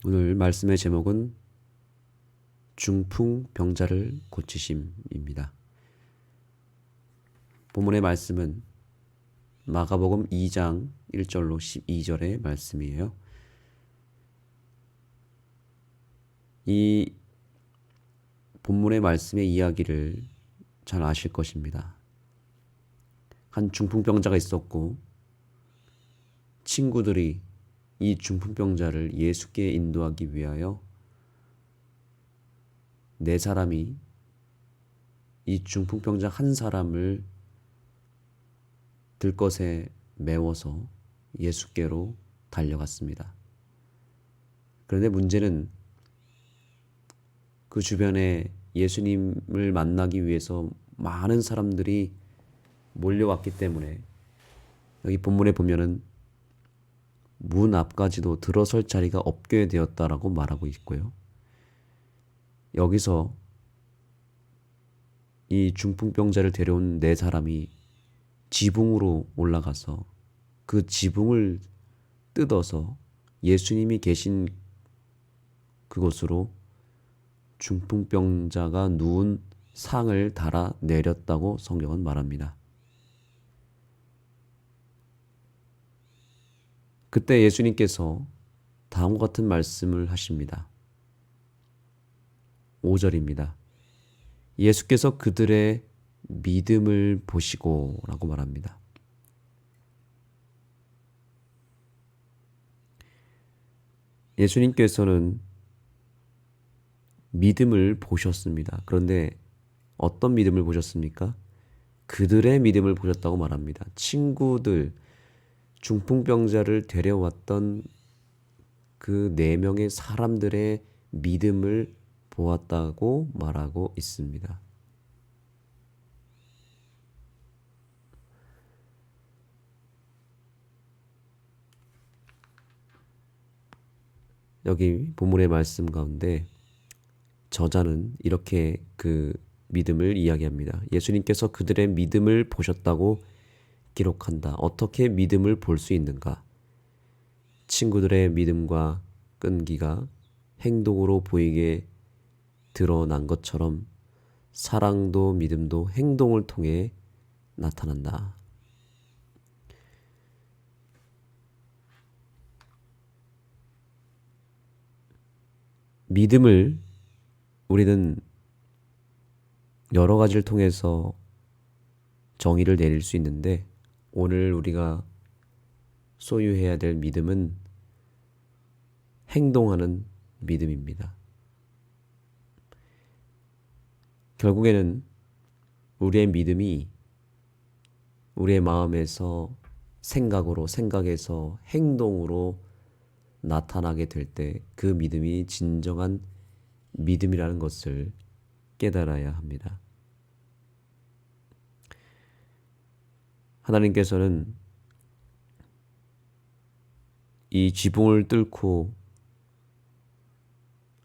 오늘 말씀의 제목은 중풍병자를 고치심입니다. 본문의 말씀은 마가복음 2장 1절로 12절의 말씀이에요. 이 본문의 말씀의 이야기를 잘 아실 것입니다. 한 중풍병자가 있었고 친구들이 이 중풍병자를 예수께 인도하기 위하여 네 사람이 이 중풍병자 한 사람을 들것에 메워서 예수께로 달려갔습니다. 그런데 문제는 그 주변에 예수님을 만나기 위해서 많은 사람들이 몰려왔기 때문에 여기 본문에 보면은 문 앞까지도 들어설 자리가 없게 되었다라고 말하고 있고요. 여기서 이 중풍병자를 데려온 네 사람이 지붕으로 올라가서 그 지붕을 뜯어서 예수님이 계신 그곳으로 중풍병자가 누운 상을 달아 내렸다고 성경은 말합니다. 그때 예수님께서 다음과 같은 말씀을 하십니다. 5절입니다. 예수께서 그들의 믿음을 보시고 라고 말합니다. 예수님께서는 믿음을 보셨습니다. 그런데 어떤 믿음을 보셨습니까? 그들의 믿음을 보셨다고 말합니다. 친구들, 중풍병자를 데려왔던 그 네 명의 사람들의 믿음을 보았다고 말하고 있습니다. 여기 본문의 말씀 가운데 저자는 이렇게 그 믿음을 이야기합니다. 예수님께서 그들의 믿음을 보셨다고 기록한다. 어떻게 믿음을 볼 수 있는가? 친구들의 믿음과 끈기가 행동으로 보이게 드러난 것처럼 사랑도 믿음도 행동을 통해 나타난다. 믿음을 우리는 여러 가지를 통해서 정의를 내릴 수 있는데 오늘 우리가 소유해야 될 믿음은 행동하는 믿음입니다. 결국에는 우리의 믿음이 우리의 마음에서 생각에서 행동으로 나타나게 될 때 그 믿음이 진정한 믿음이라는 것을 깨달아야 합니다. 하나님께서는 이 지붕을 뚫고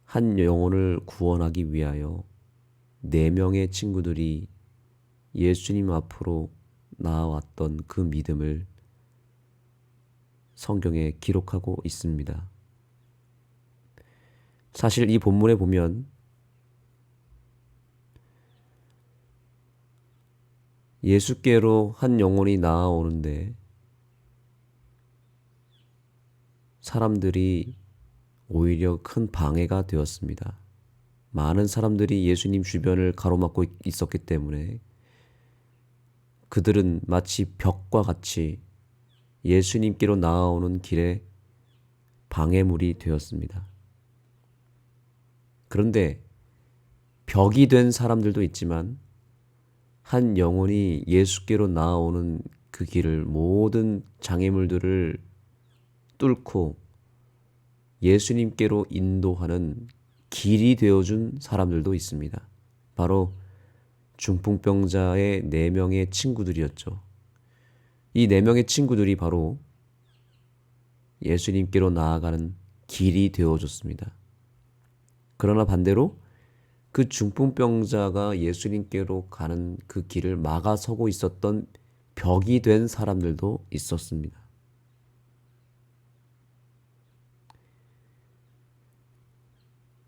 한 영혼을 구원하기 위하여 네 명의 친구들이 예수님 앞으로 나아왔던 그 믿음을 성경에 기록하고 있습니다. 사실 이 본문에 보면 예수께로 한 영혼이 나아오는데 사람들이 오히려 큰 방해가 되었습니다. 많은 사람들이 예수님 주변을 가로막고 있었기 때문에 그들은 마치 벽과 같이 예수님께로 나아오는 길에 방해물이 되었습니다. 그런데 벽이 된 사람들도 있지만 한 영혼이 예수께로 나아오는 그 길을 모든 장애물들을 뚫고 예수님께로 인도하는 길이 되어준 사람들도 있습니다. 바로 중풍병자의 네 명의 친구들이었죠. 이 네 명의 친구들이 바로 예수님께로 나아가는 길이 되어줬습니다. 그러나 반대로 그 중풍병자가 예수님께로 가는 그 길을 막아서고 있었던 벽이 된 사람들도 있었습니다.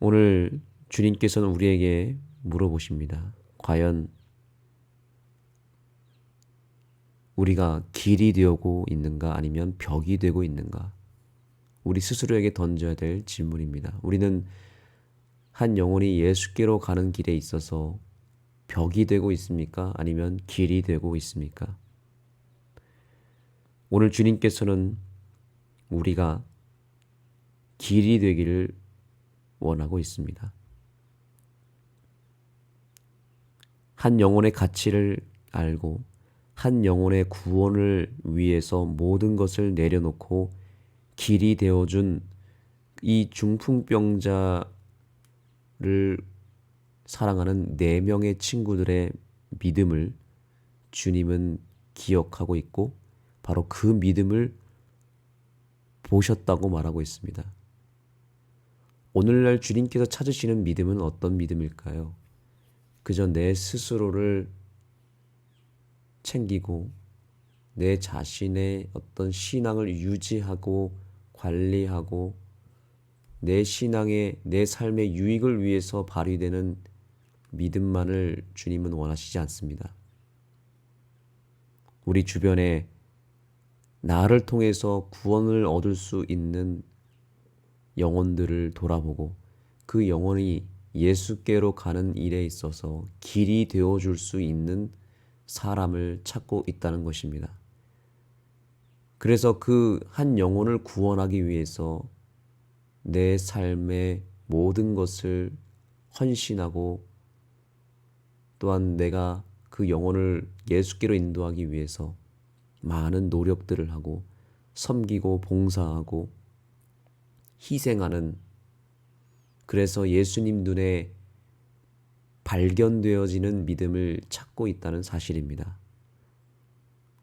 오늘 주님께서는 우리에게 물어보십니다. 과연 우리가 길이 되고 있는가 아니면 벽이 되고 있는가? 우리 스스로에게 던져야 될 질문입니다. 우리는 한 영혼이 예수께로 가는 길에 있어서 벽이 되고 있습니까? 아니면 길이 되고 있습니까? 오늘 주님께서는 우리가 길이 되기를 원하고 있습니다. 한 영혼의 가치를 알고 한 영혼의 구원을 위해서 모든 것을 내려놓고 길이 되어준 이 중풍병자를 사랑하는 4명의 친구들의 믿음을 주님은 기억하고 있고 바로 그 믿음을 보셨다고 말하고 있습니다. 오늘날 주님께서 찾으시는 믿음은 어떤 믿음일까요? 그저 내 스스로를 챙기고 내 자신의 어떤 신앙을 유지하고 관리하고 내 신앙의 내 삶의 유익을 위해서 발휘되는 믿음만을 주님은 원하시지 않습니다. 우리 주변에 나를 통해서 구원을 얻을 수 있는 영혼들을 돌아보고 그 영혼이 예수께로 가는 일에 있어서 길이 되어줄 수 있는 사람을 찾고 있다는 것입니다. 그래서 그 한 영혼을 구원하기 위해서 내 삶의 모든 것을 헌신하고 또한 내가 그 영혼을 예수께로 인도하기 위해서 많은 노력들을 하고 섬기고 봉사하고 희생하는, 그래서 예수님 눈에 발견되어지는 믿음을 찾고 있다는 사실입니다.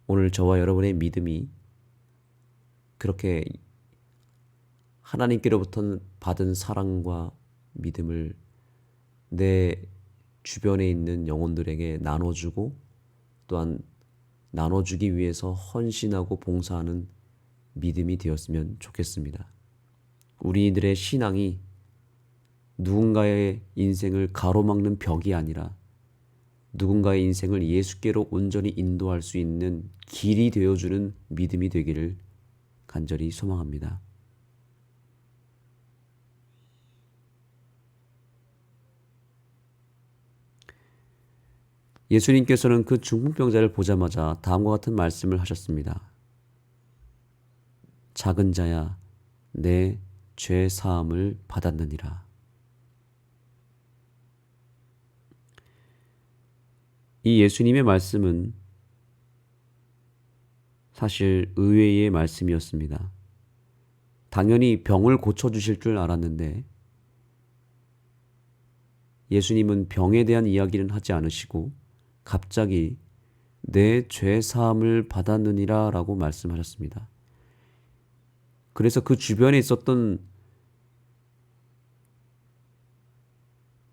오늘 저와 여러분의 믿음이 그렇게 하나님께로부터 받은 사랑과 믿음을 내 주변에 있는 영혼들에게 나눠주고 또한 나눠주기 위해서 헌신하고 봉사하는 믿음이 되었으면 좋겠습니다. 우리들의 신앙이 누군가의 인생을 가로막는 벽이 아니라 누군가의 인생을 예수께로 온전히 인도할 수 있는 길이 되어주는 믿음이 되기를 간절히 소망합니다. 예수님께서는 그 중풍병자를 보자마자 다음과 같은 말씀을 하셨습니다. 작은 자야, 내 죄 사함을 받았느니라. 이 예수님의 말씀은 사실 의외의 말씀이었습니다. 당연히 병을 고쳐주실 줄 알았는데 예수님은 병에 대한 이야기는 하지 않으시고 갑자기 내 죄 사함을 받았느니라 라고 말씀하셨습니다. 그래서 그 주변에 있었던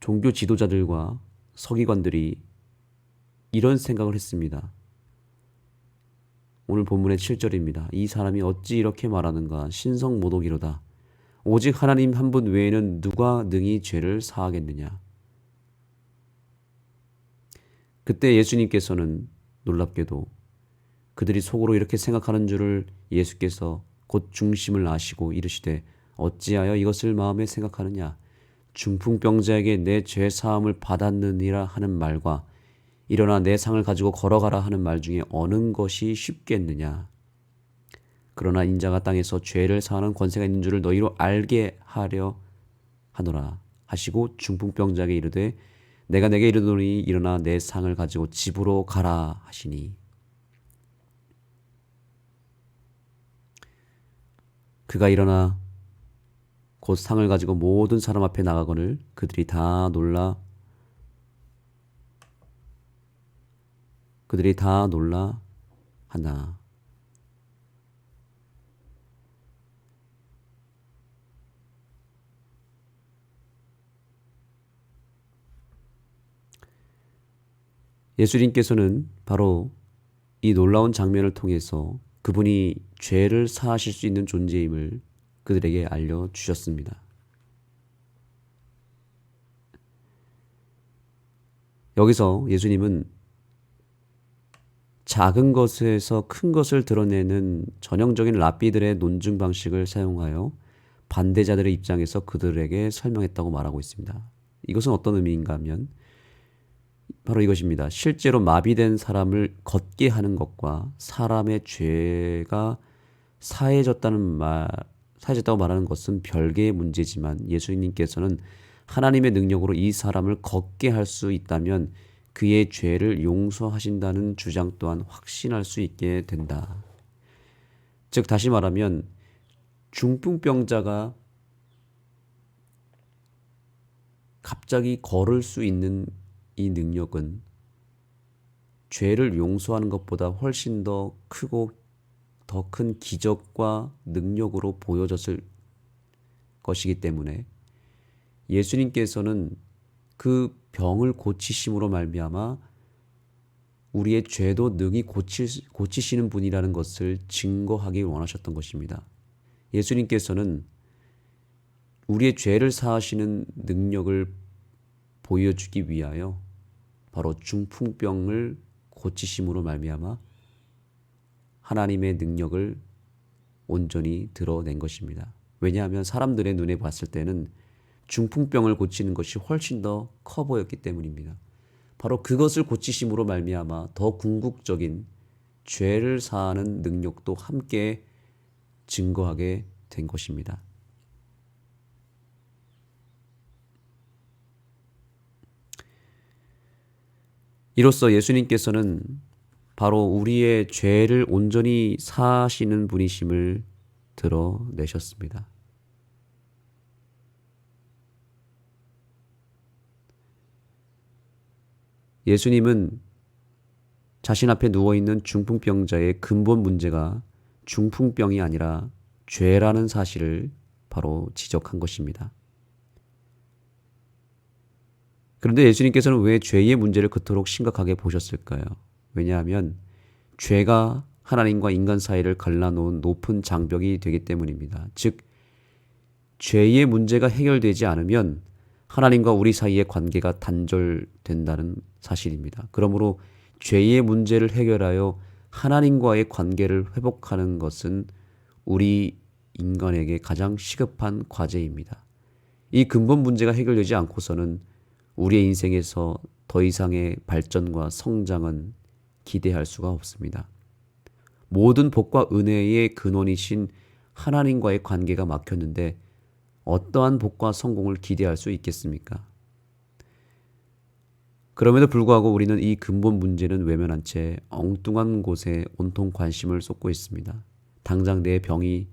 종교 지도자들과 서기관들이 이런 생각을 했습니다. 오늘 본문의 7절입니다. 이 사람이 어찌 이렇게 말하는가? 신성모독이로다. 오직 하나님 한 분 외에는 누가 능히 죄를 사하겠느냐? 그때 예수님께서는 놀랍게도 그들이 속으로 이렇게 생각하는 줄을 예수께서 곧 중심을 아시고 이르시되 어찌하여 이것을 마음에 생각하느냐? 중풍병자에게 내 죄 사함을 받았느니라 하는 말과 일어나 내 상을 가지고 걸어가라 하는 말 중에 어느 것이 쉽겠느냐? 그러나 인자가 땅에서 죄를 사하는 권세가 있는 줄을 너희로 알게 하려 하노라 하시고 중풍병자에게 이르되 내가 내게 이르노니 일어나 내 상을 가지고 집으로 가라 하시니, 그가 일어나 곧 상을 가지고 모든 사람 앞에 나가거늘 그들이 다 놀라 하나. 예수님께서는 바로 이 놀라운 장면을 통해서 그분이 죄를 사하실 수 있는 존재임을 그들에게 알려주셨습니다. 여기서 예수님은 작은 것에서 큰 것을 드러내는 전형적인 랍비들의 논증 방식을 사용하여 반대자들의 입장에서 그들에게 설명했다고 말하고 있습니다. 이것은 어떤 의미인가 하면 바로 이것입니다. 실제로 마비된 사람을 걷게 하는 것과 사람의 죄가 사해졌다고 말하는 것은 별개의 문제지만 예수님께서는 하나님의 능력으로 이 사람을 걷게 할 수 있다면 그의 죄를 용서하신다는 주장 또한 확신할 수 있게 된다. 즉 다시 말하면 중풍병자가 갑자기 걸을 수 있는 이 능력은 죄를 용서하는 것보다 훨씬 더 크고 더 큰 기적과 능력으로 보여졌을 것이기 때문에 예수님께서는 그 병을 고치심으로 말미암아 우리의 죄도 능히 고치시는 분이라는 것을 증거하기 원하셨던 것입니다. 예수님께서는 우리의 죄를 사하시는 능력을 보여주기 위하여 바로 중풍병을 고치심으로 말미암아 하나님의 능력을 온전히 드러낸 것입니다. 왜냐하면 사람들의 눈에 봤을 때는 중풍병을 고치는 것이 훨씬 더 커 보였기 때문입니다. 바로 그것을 고치심으로 말미암아 더 궁극적인 죄를 사하는 능력도 함께 증거하게 된 것입니다. 이로써 예수님께서는 바로 우리의 죄를 온전히 사하시는 분이심을 드러내셨습니다. 예수님은 자신 앞에 누워있는 중풍병자의 근본 문제가 중풍병이 아니라 죄라는 사실을 바로 지적한 것입니다. 그런데 예수님께서는 왜 죄의 문제를 그토록 심각하게 보셨을까요? 왜냐하면 죄가 하나님과 인간 사이를 갈라놓은 높은 장벽이 되기 때문입니다. 즉, 죄의 문제가 해결되지 않으면 하나님과 우리 사이의 관계가 단절된다는 사실입니다. 그러므로 죄의 문제를 해결하여 하나님과의 관계를 회복하는 것은 우리 인간에게 가장 시급한 과제입니다. 이 근본 문제가 해결되지 않고서는 우리의 인생에서 더 이상의 발전과 성장은 기대할 수가 없습니다. 모든 복과 은혜의 근원이신 하나님과의 관계가 막혔는데 어떠한 복과 성공을 기대할 수 있겠습니까? 그럼에도 불구하고 우리는 이 근본 문제는 외면한 채 엉뚱한 곳에 온통 관심을 쏟고 있습니다. 당장 내 병이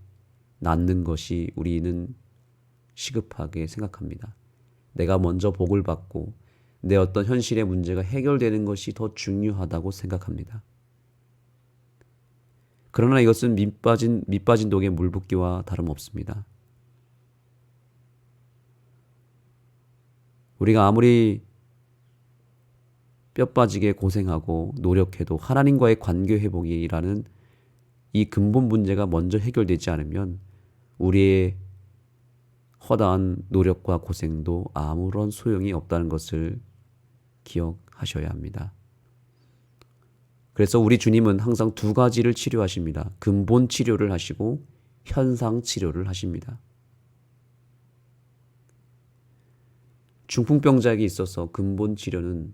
낫는 것이 우리는 시급하게 생각합니다. 내가 먼저 복을 받고 내 어떤 현실의 문제가 해결되는 것이 더 중요하다고 생각합니다. 그러나 이것은 밑빠진 독에 물 붓기와 다름없습니다. 우리가 아무리 뼈 빠지게 고생하고 노력해도 하나님과의 관계 회복이라는 이 근본 문제가 먼저 해결되지 않으면 우리의 허다한 노력과 고생도 아무런 소용이 없다는 것을 기억하셔야 합니다. 그래서 우리 주님은 항상 두 가지를 치료하십니다. 근본 치료를 하시고 현상 치료를 하십니다. 중풍병자에게 있어서 근본 치료는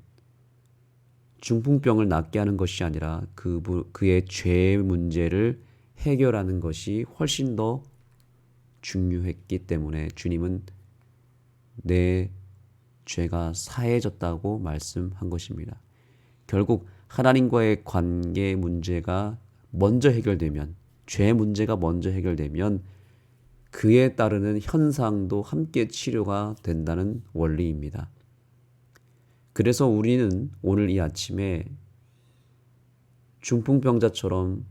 중풍병을 낫게 하는 것이 아니라 그의 죄 문제를 해결하는 것이 훨씬 더 중요했기 때문에 주님은 내 죄가 사해졌다고 말씀한 것입니다. 결국 하나님과의 관계 문제가 먼저 해결되면, 죄 문제가 먼저 해결되면 그에 따르는 현상도 함께 치료가 된다는 원리입니다. 그래서 우리는 오늘 이 아침에 중풍병자처럼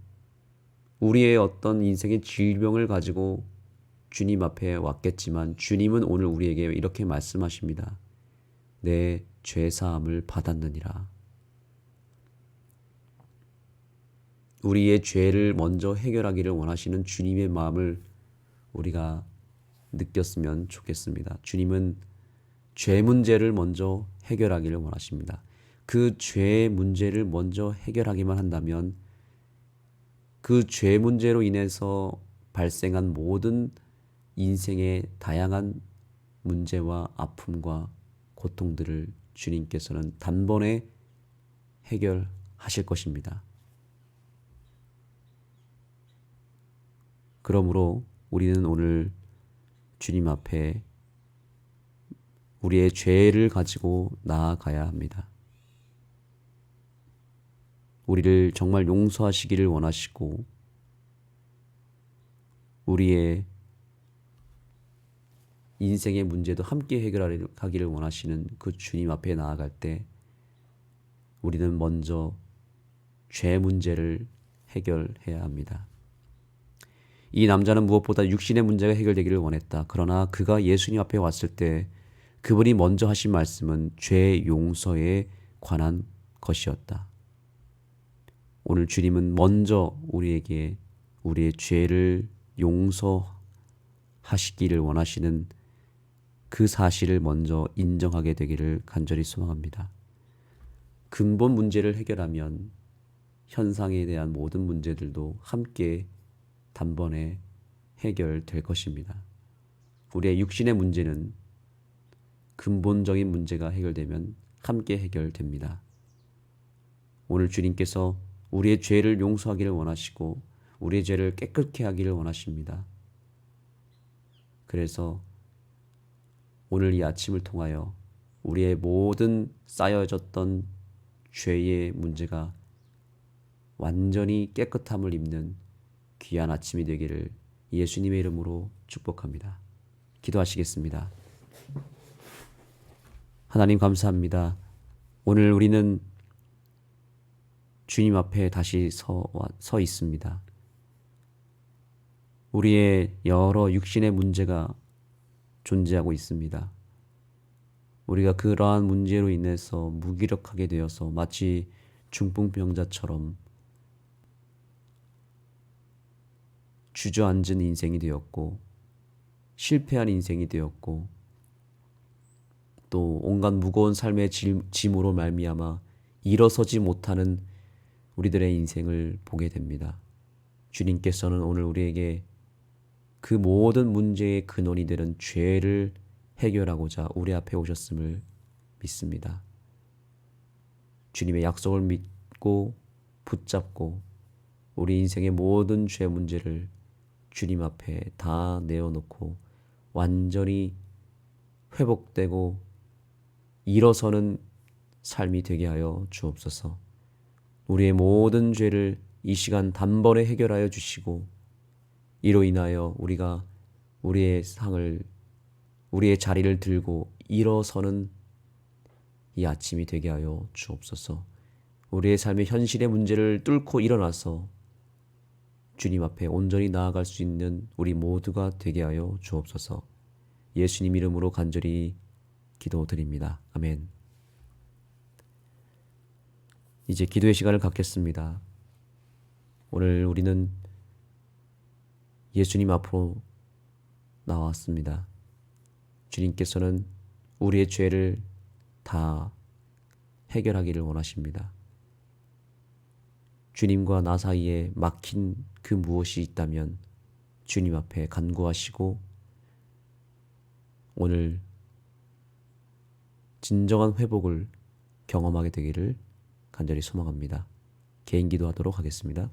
우리의 어떤 인생의 질병을 가지고 주님 앞에 왔겠지만 주님은 오늘 우리에게 이렇게 말씀하십니다. 내 죄사함을 받았느니라. 우리의 죄를 먼저 해결하기를 원하시는 주님의 마음을 우리가 느꼈으면 좋겠습니다. 주님은 죄 문제를 먼저 해결하기를 원하십니다. 그 죄의 문제를 먼저 해결하기만 한다면 그 죄 문제로 인해서 발생한 모든 인생의 다양한 문제와 아픔과 고통들을 주님께서는 단번에 해결하실 것입니다. 그러므로 우리는 오늘 주님 앞에 우리의 죄를 가지고 나아가야 합니다. 우리를 정말 용서하시기를 원하시고 우리의 인생의 문제도 함께 해결하기를 원하시는 그 주님 앞에 나아갈 때 우리는 먼저 죄 문제를 해결해야 합니다. 이 남자는 무엇보다 육신의 문제가 해결되기를 원했다. 그러나 그가 예수님 앞에 왔을 때 그분이 먼저 하신 말씀은 죄 용서에 관한 것이었다. 오늘 주님은 먼저 우리에게 우리의 죄를 용서하시기를 원하시는 그 사실을 먼저 인정하게 되기를 간절히 소망합니다. 근본 문제를 해결하면 현상에 대한 모든 문제들도 함께 단번에 해결될 것입니다. 우리의 육신의 문제는 근본적인 문제가 해결되면 함께 해결됩니다. 오늘 주님께서 우리의 죄를 용서하기를 원하시고 우리의 죄를 깨끗게 하기를 원하십니다. 그래서 오늘 이 아침을 통하여 우리의 모든 쌓여졌던 죄의 문제가 완전히 깨끗함을 입는 귀한 아침이 되기를 예수님의 이름으로 축복합니다. 기도하시겠습니다. 하나님 감사합니다. 오늘 우리는 주님 앞에 다시 서 있습니다. 우리의 여러 육신의 문제가 존재하고 있습니다. 우리가 그러한 문제로 인해서 무기력하게 되어서 마치 중풍병자처럼 주저앉은 인생이 되었고 실패한 인생이 되었고 또 온갖 무거운 삶의 짐으로 말미암아 일어서지 못하는 우리들의 인생을 보게 됩니다. 주님께서는 오늘 우리에게 그 모든 문제의 근원이 되는 죄를 해결하고자 우리 앞에 오셨음을 믿습니다. 주님의 약속을 믿고 붙잡고 우리 인생의 모든 죄 문제를 주님 앞에 다 내어놓고 완전히 회복되고 일어서는 삶이 되게 하여 주옵소서. 우리의 모든 죄를 이 시간 단번에 해결하여 주시고 이로 인하여 우리가 우리의 자리를 들고 일어서는 이 아침이 되게 하여 주옵소서. 우리의 삶의 현실의 문제를 뚫고 일어나서 주님 앞에 온전히 나아갈 수 있는 우리 모두가 되게 하여 주옵소서. 예수님 이름으로 간절히 기도드립니다. 아멘. 이제 기도의 시간을 갖겠습니다. 오늘 우리는 예수님 앞으로 나왔습니다. 주님께서는 우리의 죄를 다 해결하기를 원하십니다. 주님과 나 사이에 막힌 그 무엇이 있다면 주님 앞에 간구하시고 오늘 진정한 회복을 경험하게 되기를 간절히 소망합니다. 개인 기도하도록 하겠습니다.